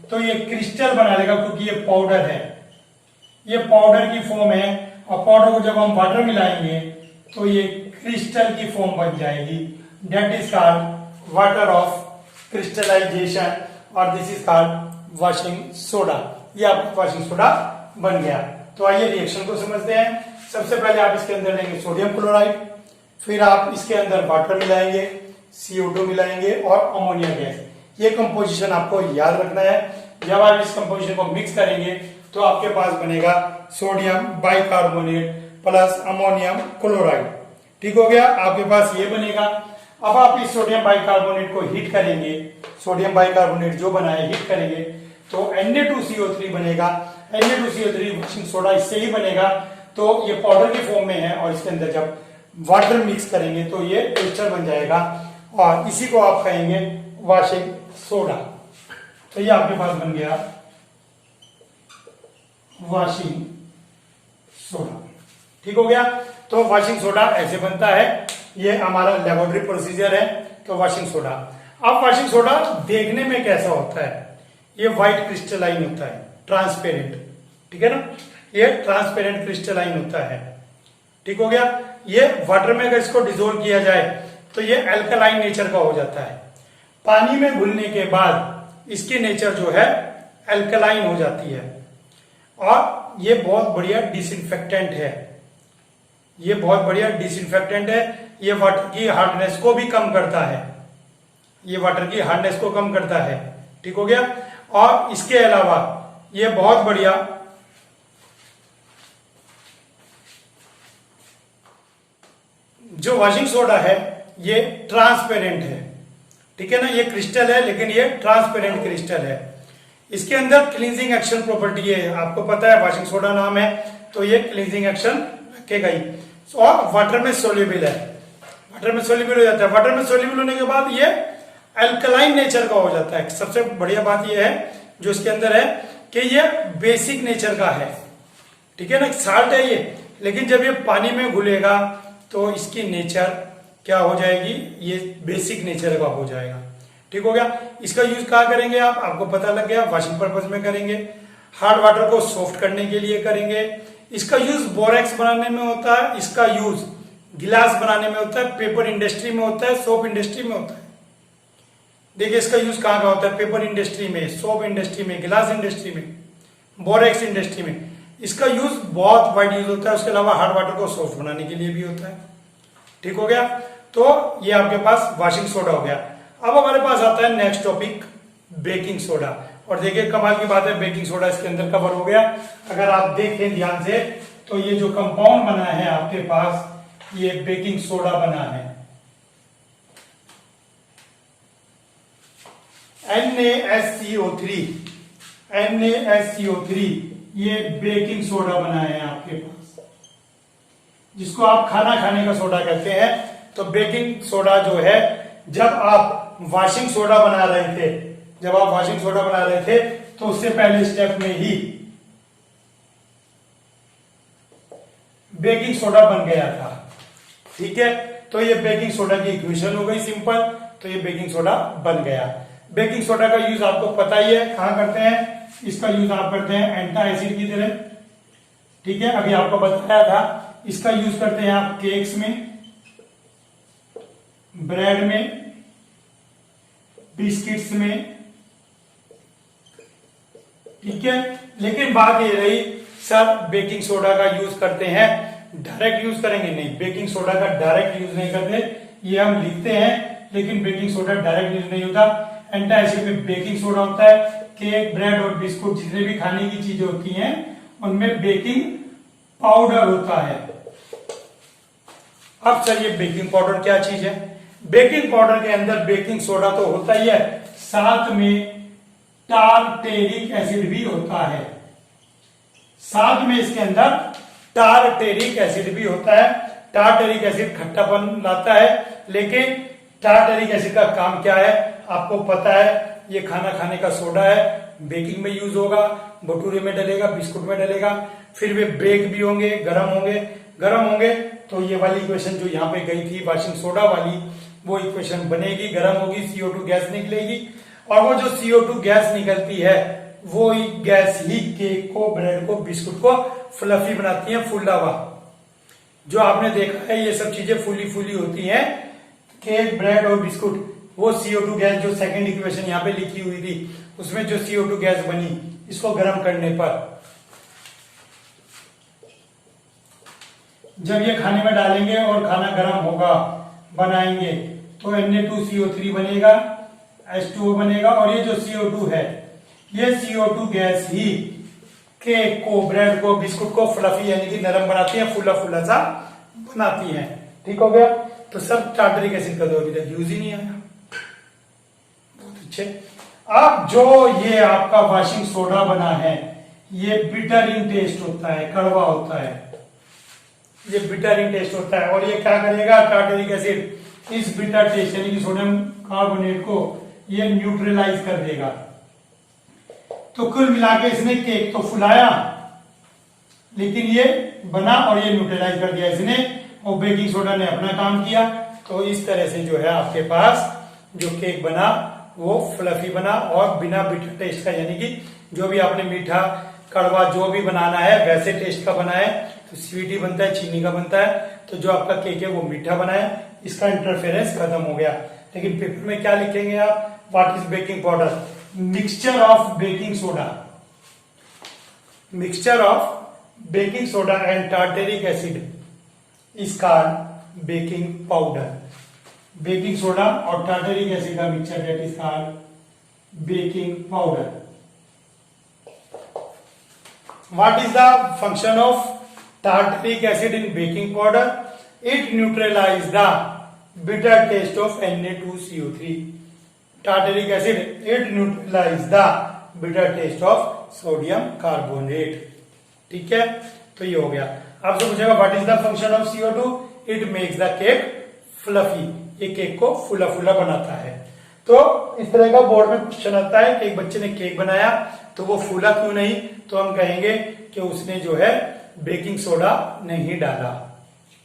तो ये क्रिस्टल बना लेगा, क्योंकि ये पाउडर है, ये पाउडर की फॉर्म है और पाउडर को जब हम वाटर मिलाएंगे तो ये क्रिस्टल की फॉर्म बन जाएगी। That is called water of crystallization और this is called washing soda. ये आपका वॉशिंग सोडा बन गया। तो आइए रिएक्शन को समझते हैं। सबसे पहले आप इसके अंदर लेंगे सोडियम क्लोराइड, फिर आप इसके अंदर वाटर मिलाएंगे, CO2 मिलाएंगे और अमोनिया गैस। ये कंपोजिशन आपको याद रखना है। जब आप इस कंपोजिशन को मिक्स करेंगे तो आपके पास बनेगा sodium bicarbonate plus ammonium chloride. ठीक हो गया, आपके पास ये बनेगा। अब आप इस सोडियम बाइकार्बोनेट को हीट करेंगे, सोडियम बाइकार्बोनेट जो बना है हीट करेंगे तो Na2CO3 बनेगा। Na2CO3 वॉशिंग सोडा इससे ही बनेगा। तो ये पाउडर की फॉर्म में है और इसके अंदर जब वाटर मिक्स करेंगे तो ये क्रिस्टल बन जाएगा और इसी को आप कहेंगे वॉशिंग सोडा। तो ये आपके पास बन गया वॉशिंग सोडा। ठीक हो गया, तो वॉशिंग सोडा ऐसे बनता है। ये हमारा लेबोरेटरी प्रोसीजर है। तो वॉशिंग सोडा, अब वॉशिंग सोडा देखने में कैसा होता है, ये व्हाइट क्रिस्टलाइन होता है, ट्रांसपेरेंट। ठीक है ना, ये ट्रांसपेरेंट क्रिस्टलाइन होता है। ठीक हो गया, ये वाटर में अगर इसको डिसोल्व किया जाए तो ये अल्कलाइन नेचर का हो जाता है। पानी में घुलने के बाद इसकी नेचर जो है अल्कलाइन हो जाती है और ये बहुत बढ़िया डिसइंफेक्टेंट है। ये बहुत बढ़िया डिसइंफेक्टेंट है। ये वाटर की हार्डनेस को भी कम करता है, ये वाटर की हार्डनेस को कम करता है। ठीक हो गया, और इसके अलावा ये बहुत बढ़िया जो वॉशिंग सोडा है ये ट्रांसपेरेंट है। ठीक है ना, ये क्रिस्टल है लेकिन ये ट्रांसपेरेंट क्रिस्टल है। इसके अंदर क्लींजिंग एक्शन प्रॉपर्टी है, आपको पता है वॉशिंग सोडा नाम है तो ये क्लींजिंग एक्शन रखेगा ही। और वाटर में सोल्यूबल है, वाटर में सोल्यूबल हो जाता है। वाटर में सोल्यूबल होने के बाद ये अल्कलाइन नेचर का हो जाता है। सबसे बढ़िया बात ये है जो इसके अंदर है कि ये बेसिक नेचर का है। ठीक है ना, साल्ट है ये, लेकिन जब ये पानी में घुलेगा तो इसकी नेचर क्या हो जाएगी, ये बेसिक नेचर का हो जाएगा। ठीक हो गया, इसका यूज कहाँ करेंगे आप, आपको पता लग गया, वॉशिंग पर्पज में करेंगे, हार्ड वाटर को सॉफ्ट करने के लिए करेंगे। इसका यूज बोरेक्स बनाने में होता है, इसका यूज गिलास बनाने में होता है, पेपर इंडस्ट्री में होता है, सोप इंडस्ट्री में होता है। देखिए इसका यूज कहाँ का होता है, पेपर इंडस्ट्री में, सोप इंडस्ट्री में, गिलास इंडस्ट्री में, बोरेक्स इंडस्ट्री में। इसका यूज बहुत वाइड यूज होता है। उसके अलावा हार्ड वाटर को सॉफ्ट बनाने के लिए भी होता है। ठीक हो गया, तो ये आपके पास वॉशिंग सोडा हो गया। अब हमारे पास आता है नेक्स्ट टॉपिक, बेकिंग सोडा। और देखिए कमाल की बात है, बेकिंग सोडा इसके अंदर कवर हो गया। अगर आप देखें ध्यान से तो ये जो कंपाउंड बना है आपके पास, ये बेकिंग सोडा बना है। NaSCO3, NaSCO3 ये बेकिंग सोडा बना है आपके पास, जिसको आप खाना खाने का सोडा कहते हैं। तो बेकिंग सोडा जो है, जब आप वॉशिंग सोडा बना रहे थे, तो उससे पहले स्टेप में ही बेकिंग सोडा बन गया था। ठीक है, तो ये बेकिंग सोडा की इक्वेशन हो गई सिंपल, तो ये बेकिंग सोडा बन गया। बेकिंग सोडा का यूज आपको पता ही है, कहां करते हैं, इसका यूज आप करते हैं एंटा एसिड की तरह। ठीक है, अभी आपको बताया था, इसका यूज करते हैं आप केक्स में, ब्रेड में, बिस्किट्स में। ठीक है, लेकिन बात ये रही सर बेकिंग सोडा का यूज करते हैं, डायरेक्ट यूज करेंगे? नहीं, बेकिंग सोडा का डायरेक्ट यूज नहीं करते, ये हम लिखते हैं, लेकिन बेकिंग सोडा डायरेक्ट यूज नहीं होता। एंटा एसिड में बेकिंग सोडा होता है, केक, ब्रेड और बिस्कुट जितने भी खाने की चीजें होती हैं उनमें बेकिंग पाउडर होता है। अब सर ये बेकिंग पाउडर क्या चीज है? बेकिंग पाउडर के अंदर बेकिंग सोडा तो होता ही है, साथ में टारटेरिक एसिड भी होता है। साथ में इसके अंदर टारटेरिक एसिड भी होता है। टारटेरिक एसिड खट्टापन लाता है, लेकिन टारटेरिक एसिड का काम क्या है आपको पता है, ये खाना खाने का सोडा है, बेकिंग में यूज होगा, भटूरे में डलेगा, बिस्कुट में डलेगा, फिर वे बेक भी होंगे, गर्म होंगे। तो ये वाली इक्वेशन जो यहाँ पे गई थी वॉशिंग सोडा वाली, वो इक्वेशन बनेगी, गर्म होगी, CO2 गैस निकलेगी, और वो जो CO2 गैस निकलती है वो गैस ही केक को, ब्रेड को, बिस्कुट को फ्लफी बनाती है, फुल्ला हुआ। जो आपने देखा है ये सब चीजें फूली फूली होती हैं, केक, ब्रेड और बिस्कुट, वो CO2 गैस जो सेकंड इक्वेशन यहाँ पे लिखी हुई थी उसमें जो CO2 गैस बनी, इसको गर्म करने पर जब ये खाने में डालेंगे और खाना गर्म होगा, बनाएंगे, तो Na2CO3 बनेगा, H2O बनेगा, और ये जो CO2 है, ये CO2 गैस ही केक को, ब्रेड को, बिस्कुट को फ्लफी यानी कि नरम बनाती है, फुला फुला सा बनाती है। ठीक हो गया, तो सब टार्टरिक एसिड का तो अभी तक यूज ही नहीं आया। बहुत अच्छे। अब जो ये आपका वॉशिंग सोडा बना है, ये बिटर इन टेस्ट होता है, कड़वा होता है, ये बिटर इन टेस्ट होता है, और ये क्या करेगा, टार्टरिक एसिड इस बिटर टेस्ट यानी कि सोडियम कार्बोनेट को ये न्यूट्रलाइज कर देगा। तो कुल मिला के इसने केक तो फुलाया, लेकिन ये बना और ये न्यूट्रलाइज कर दिया इसने, और बेकिंग सोडा ने अपना काम किया। तो इस तरह से जो है आपके पास जो केक बना वो फ्लफी बना, और बिना बिटर टेस्ट का, यानी कि जो भी आपने मीठा, कड़वा जो भी बनाना है वैसे टेस्ट का बना है, तो स्वीट ही बनता है, चीनी का बनता है। तो जो आपका केक है वो मीठा बना है, इसका इंटरफेरेंस खत्म हो गया। लेकिन पेपर में क्या लिखेंगे आप, what is baking powder? Mixture of baking soda, mixture of baking soda and tartaric acid is called baking powder. Baking soda और टार्टरिक एसिड का mixture that is called baking powder. What is the function of tartaric acid in baking powder? It neutralizes the bitter taste of Na2CO3. Tartaric acid, it neutralizes the bitter taste of sodium carbonate. ठीक है, तो ये हो गया। आपसे पूछेगा what is the function of CO2? It makes the cake fluffy, ये cake को फुला फुला बनाता है। तो इस तरह का बोर्ड में क्वेश्चन आता है कि एक बच्चे ने केक बनाया तो वो फूला क्यों नहीं, तो हम कहेंगे कि उसने जो है बेकिंग सोडा नहीं डाला।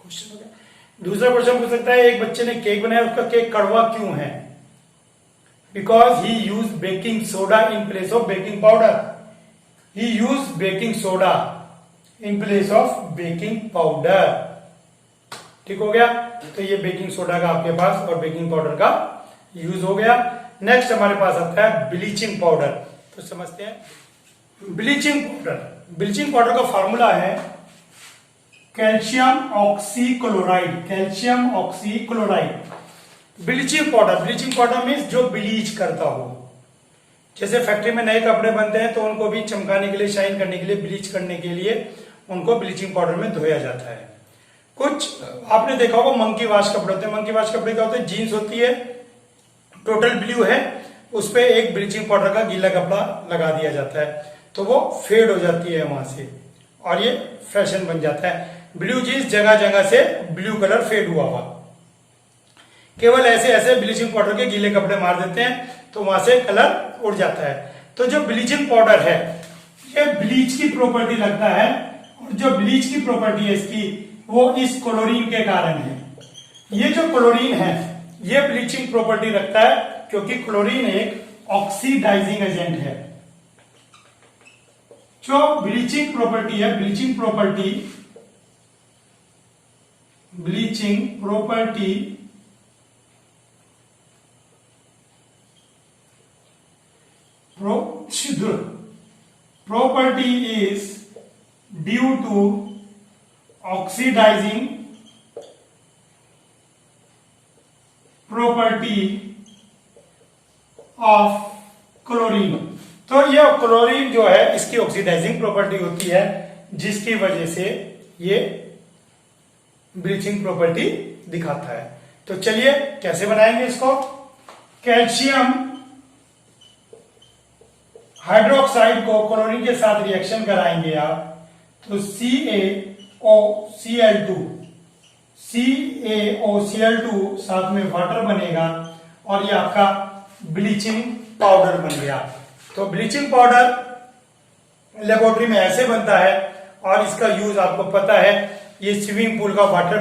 क्वेश्चन हो गया। दूसरा क्वेश्चन पूछ सकता है एक बच्चे ने केक बनाया, उसका केक कड़वा क्यों है? Because he use baking soda in place of baking powder. He use baking soda in place of baking powder. ठीक हो गया, तो ये बेकिंग सोडा का आपके पास और बेकिंग पाउडर का यूज हो गया। नेक्स्ट हमारे पास आता है ब्लीचिंग पाउडर। तो समझते हैं ब्लीचिंग पाउडर। ब्लीचिंग पाउडर का फॉर्मूला है calcium oxychloride, calcium oxychloride. Bleaching powder means जो ब्लीच करता हो। जैसे फैक्ट्री में नए कपड़े बनते हैं तो उनको भी चमकाने के लिए, शाइन करने के लिए, ब्लीच करने के लिए उनको ब्लीचिंग पाउडर में धोया जाता है। कुछ आपने देखा होगा मंकी वॉश कपड़े होते हैं। मंकी वॉश कपड़े क्या होते हैं, जीन्स होती है, टोटल ब्लू है, उस पर एक ब्लीचिंग पाउडर का गीला कपड़ा लगा दिया जाता है, तो वो फेड हो जाती है वहां से और ये फैशन बन जाता है। ब्लू जींस जगह जगह से ब्लू कलर फेड हुआ हुआ, केवल ऐसे ऐसे ब्लीचिंग पाउडर के गीले कपड़े मार देते हैं तो वहां से कलर उड़ जाता है। तो जो ब्लीचिंग पाउडर है ये ब्लीच की प्रॉपर्टी लगता है, और जो ब्लीच की प्रॉपर्टी है इसकी वो इस क्लोरीन के कारण है। ये जो क्लोरीन है ये ब्लीचिंग प्रॉपर्टी रखता है क्योंकि क्लोरीन एक ऑक्सीडाइजिंग एजेंट है। जो ब्लीचिंग प्रॉपर्टी है, bleaching property procedure property is due to oxidizing property of chlorine. तो ये क्लोरीन जो है इसकी ऑक्सीडाइजिंग प्रॉपर्टी होती है जिसकी वजह से ये ब्लीचिंग प्रॉपर्टी दिखाता है। तो चलिए कैसे बनाएंगे इसको। कैल्शियम हाइड्रोक्साइड को क्लोरीन के साथ रिएक्शन कराएंगे आप, तो CaOCl2 साथ में वाटर बनेगा और ये आपका ब्लीचिंग पाउडर बन गया। तो ब्लीचिंग पाउडर लेबोरेटरी में ऐसे बनता है और इसका यूज आपको पता है, ये स्विमिंग पूल का वाटर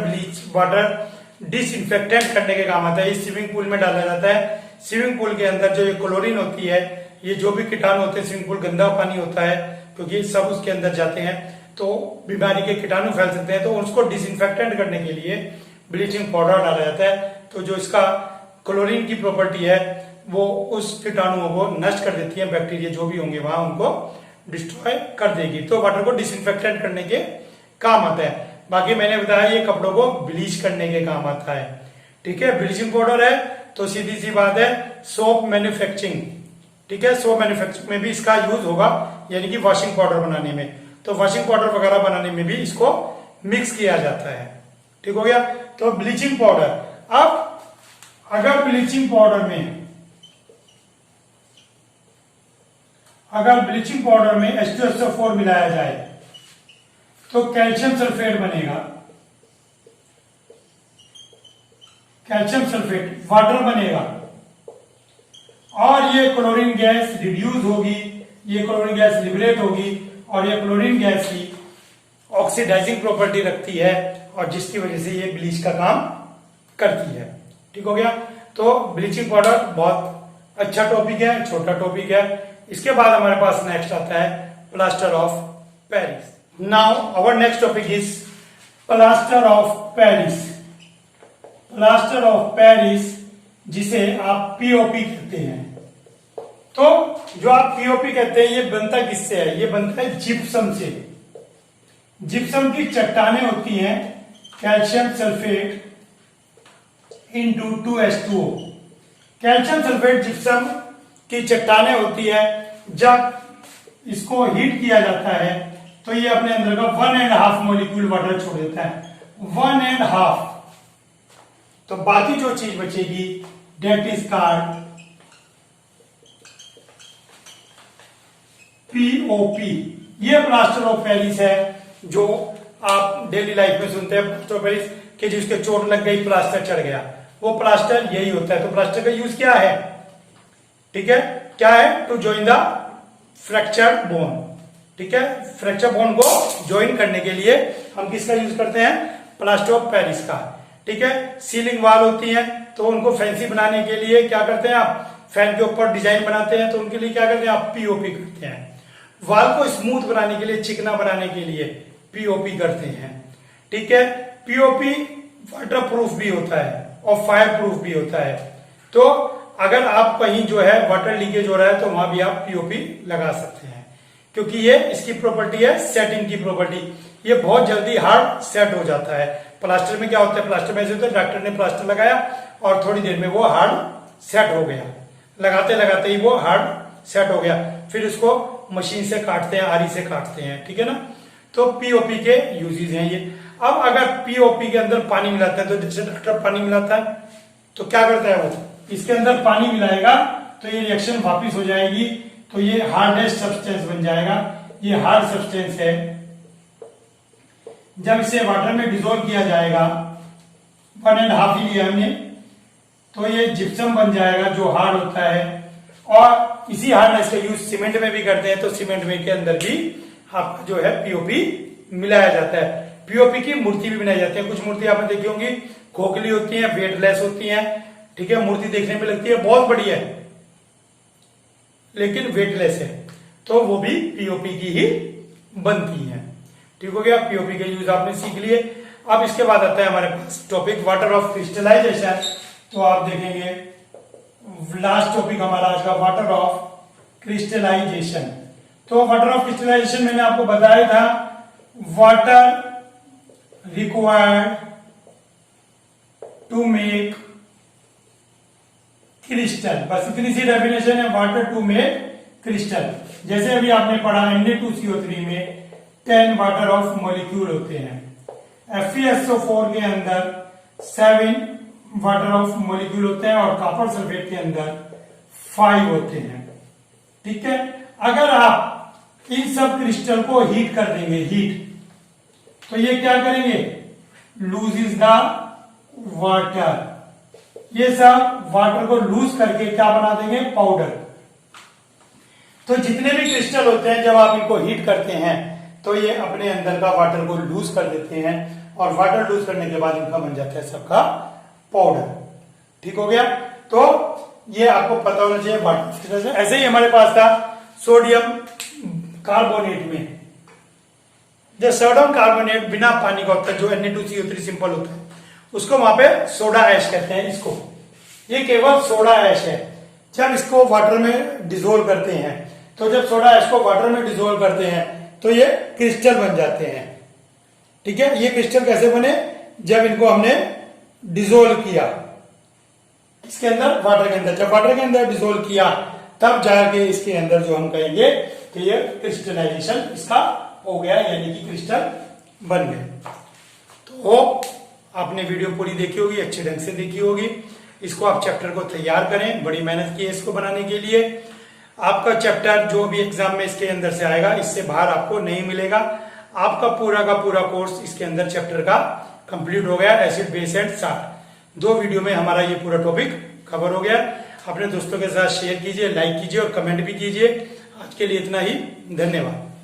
डिसइंफेक्टेंट करने के काम आता है। ये स्विमिंग पूल में डाला जाता है। स्विमिंग पूल के अंदर जो ये क्लोरीन होती है, ये जो भी कीटाणु होते हैं, स्विमिंग पूल गंदा पानी होता है क्योंकि सब उसके अंदर जाते हैं तो बीमारी के कीटाणु फैल सकते हैं, तो उसको डिसइंफेक्टेंट करने के लिए ब्लीचिंग पाउडर डाला जाता है। तो जो इसका क्लोरीन की प्रॉपर्टी है वो उस कीटाणुओं को नष्ट कर देती है, बैक्टीरिया जो भी होंगे वहां उनको डिस्ट्रॉय कर देगी। तो वाटर को डिसइंफेक्टेंट करने के काम आता है। बाकी मैंने बताया ये कपड़ों को ब्लीच करने के काम आता है। ठीक है, ब्लीचिंग पाउडर है तो सीधी सी बात है सोप मैन्युफैक्चरिंग, ठीक है, सोप मैन्युफैक्चरिंग में भी इसका यूज होगा, यानी कि वॉशिंग पाउडर बनाने में। तो वॉशिंग पाउडर वगैरह बनाने में भी इसको मिक्स किया जाता है। ठीक हो गया। तो ब्लीचिंग पाउडर, अब अगर ब्लीचिंग पाउडर में H2SO4 मिलाया जाए तो कैल्शियम सल्फेट बनेगा, कैल्शियम सल्फेट वाटर बनेगा और ये क्लोरीन गैस रिड्यूस होगी, ये क्लोरीन गैस लिबरेट होगी और ये क्लोरीन गैस की ऑक्सीडाइजिंग प्रॉपर्टी रखती है और जिसकी वजह से ये ब्लीच का काम करती है। ठीक हो गया। तो ब्लीचिंग पाउडर बहुत अच्छा टॉपिक है, छोटा टॉपिक है। इसके बाद हमारे पास नेक्स्ट आता है plaster of Paris. Now our next topic is plaster of Paris. Plaster of Paris जिसे आप पीओपी कहते हैं। तो जो आप पीओपी कहते हैं ये बनता किससे है? ये बनता है जिप्सम से। जिप्सम की चट्टानें होती हैं calcium sulphate into 2H2O। Calcium sulphate gypsum की चट्टानें होती है। जब इसको हीट किया जाता है तो ये अपने अंदर का 1.5 मॉलिक्यूल वाटर छोड़ देता है, 1.5। तो बाकी जो चीज बचेगी डेट इज कॉल्ड पीओपी। ये प्लास्टर ऑफ पेरिस है जो आप डेली लाइफ में सुनते हैं, प्लास्टर ऑफ पेरिस कि जिसके चोट लग गई प्लास्टर चढ़ गया, वो प्लास्टर यही होता है। तो प्लास्टर का यूज क्या है? ठीक है, क्या है? To join the fracture bone. ठीक है, फ्रैक्चर बोन को ज्वाइन करने के लिए हम किसका यूज करते हैं? प्लास्टर ऑफ पेरिस का। ठीक है, सीलिंग वॉल होती है तो उनको फैंसी बनाने के लिए क्या करते हैं आप? फैन के ऊपर डिजाइन बनाते हैं तो उनके लिए क्या करते हैं आप? पीओपी करते हैं। वॉल को स्मूथ बनाने के लिए, चिकना बनाने के लिए पीओपी करते हैं। ठीक है, पीओपी वाटर प्रूफ भी होता है और फायर प्रूफ भी होता है। तो अगर आप कहीं जो है वाटर लीकेज हो रहा है तो वहां भी आप पीओपी लगा सकते हैं, क्योंकि ये इसकी प्रॉपर्टी है सेटिंग की प्रॉपर्टी। ये बहुत जल्दी हार्ड सेट हो जाता है। प्लास्टर में क्या होता है? प्लास्टर में ऐसे होता है, डॉक्टर ने प्लास्टर लगाया और थोड़ी देर में वो हार्ड सेट हो गया, लगाते लगाते ही वो हार्ड सेट हो गया। फिर उसको मशीन से काटते हैं, आरी से काटते हैं। ठीक है ना। तो पीओपी के यूजेस हैं ये। अब अगर पीओपी के अंदर पानी मिलाता है, तो जैसे डॉक्टर पानी मिलाता है तो क्या करता है वो? इसके अंदर पानी मिलाएगा तो ये रिएक्शन वापिस हो जाएगी, तो ये हार्डेस्ट सब्सटेंस बन जाएगा। ये हार्ड सब्सटेंस है। जब इसे वाटर में डिसॉल्व किया जाएगा, 1.5 ही लिया हमने, तो ये जिप्सम बन जाएगा जो हार्ड होता है। और इसी हार्डनेस का यूज सीमेंट में भी करते हैं, तो सीमेंट में के अंदर भी आपका जो है पीओपी मिलाया जाता है। पीओपी की मूर्ति भी बनाई जाती है। कुछ मूर्ति आपने देखी होंगी, खोखली होती है, वेटलेस होती है, ठीक है, मूर्ति देखने में लगती है बहुत बड़ी है लेकिन वेटलेस है, तो वो भी पीओपी की ही बनती है। ठीक हो गया, पीओपी के यूज आपने सीख लिए। अब इसके बाद आता है हमारे पास टॉपिक वाटर ऑफ क्रिस्टलाइजेशन। तो आप देखेंगे लास्ट टॉपिक हमारा आज का वाटर ऑफ क्रिस्टलाइजेशन। तो वाटर ऑफ क्रिस्टलाइजेशन मैंने आपको बताया था, water required to make crystal, बस इतनी सी डेफिनेशन है, वाटर टू मेक क्रिस्टल। जैसे अभी आपने पढ़ा Na2CO3 में 10 वाटर ऑफ मॉलिक्यूल होते हैं, FeSO4 के अंदर 7 वाटर ऑफ मॉलिक्यूल होते हैं और कॉपर सल्फेट के अंदर 5 होते हैं। ठीक है, अगर आप इन सब क्रिस्टल को हीट कर देंगे, हीट, तो ये क्या करेंगे, लूजेस द वाटर। ये सब वाटर को लूज करके क्या बना देंगे, पाउडर। तो जितने भी क्रिस्टल होते हैं जब आप इनको हीट करते हैं तो ये अपने अंदर का वाटर को लूज कर देते हैं और वाटर लूज करने के बाद इनका बन जाता है सबका पाउडर। ठीक हो गया, तो ये आपको पता होना चाहिए वाटर। ऐसे ही हमारे पास था सोडियम कार्बोनेट में, जो सोडियम कार्बोनेट बिना पानी का होता है, जो Na2CO3 सिंपल होता है, उसको वहां पे सोडा ऐश कहते हैं। इसको, ये केवल सोडा ऐश है। जब इसको वाटर में डिसोल्व करते हैं, तो जब सोडा ऐश को वाटर में डिसोल्व करते हैं तो ये क्रिस्टल बन जाते हैं। ठीक है, ये क्रिस्टल कैसे बने, जब इनको हमने डिसोल्व किया इसके अंदर, वाटर के अंदर, जब वाटर के अंदर डिसोल्व किया तब जाके इसके अंदर जो हम कहेंगे कि ये क्रिस्टलाइजेशन इसका हो गया, यानी कि क्रिस्टल बन गए। तो आपने वीडियो पूरी देखी होगी, अच्छे ढंग से देखी होगी। इसको आप चैप्टर को तैयार करें, बड़ी मेहनत की है इसको बनाने के लिए। आपका चैप्टर जो भी एग्जाम में इसके अंदर से आएगा, इससे बाहर आपको नहीं मिलेगा। आपका पूरा का पूरा कोर्स इसके अंदर चैप्टर का कंप्लीट हो गया, acid base and salt. 2 video में हमारा ये पूरा टॉपिक कवर हो गया। अपने दोस्तों के साथ शेयर कीजिए, लाइक कीजिए और कमेंट भी कीजिए। आज के लिए इतना ही, धन्यवाद।